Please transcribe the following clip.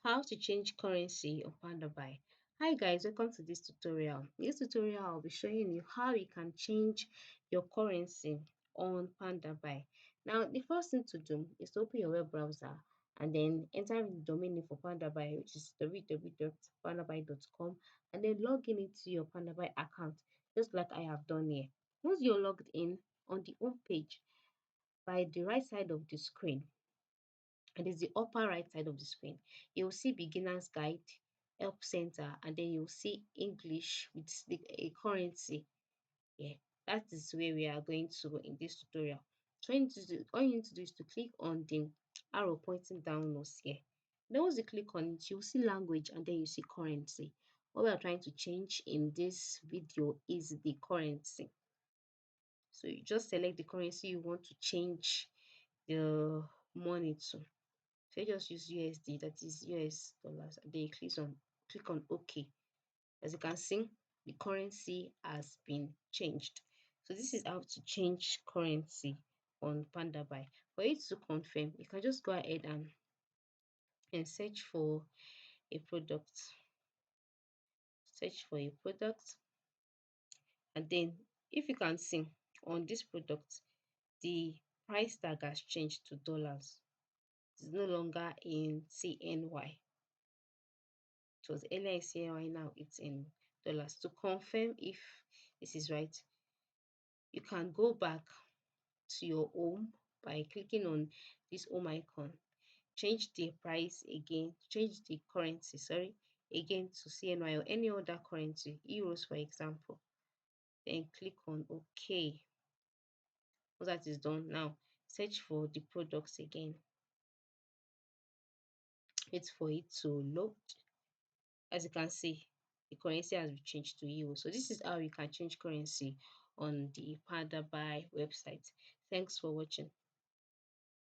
How to change currency on Pandabuy. Hi guys, welcome to this tutorial. In this tutorial, I'll be showing you how you can change your currency on Pandabuy. Now, the first thing to do is to open your web browser and then enter the domain name for Pandabuy, which is www.pandabuy.com, and then log in into your Pandabuy account, just like I have done here. Once you're logged in, on the home page, by the right side of the screen, and it's the upper right side of the screen, you'll see beginner's guide, help center, and then you'll see English with the a currency. Yeah, that is where we are going to go in this tutorial. So all you need to do is to click on the arrow pointing downwards here. Then once you click on it, you'll see language and then you see currency. What we are trying to change in this video is the currency. So you just select the currency you want to change the money to. So you just use USD, that is US dollars, and then you click on OK. As you can see, the currency has been changed. So this is how to change currency on Pandabuy. For you to confirm, you can just go ahead and search for a product. Search for a product, and then if you can see on this product, the price tag has changed to dollars. It's no longer in CNY. It was earlier in CNY, now it's in dollars. To confirm if this is right, you can go back to your home by clicking on this home icon. Change the price again, change the currency, sorry, again to CNY or any other currency, euros for example. Then click on OK. Once that is done, now search for the products again. Wait for it to load. As you can see, the currency has been changed to euro. So this is how you can change currency on the Pandabuy website. Thanks for watching.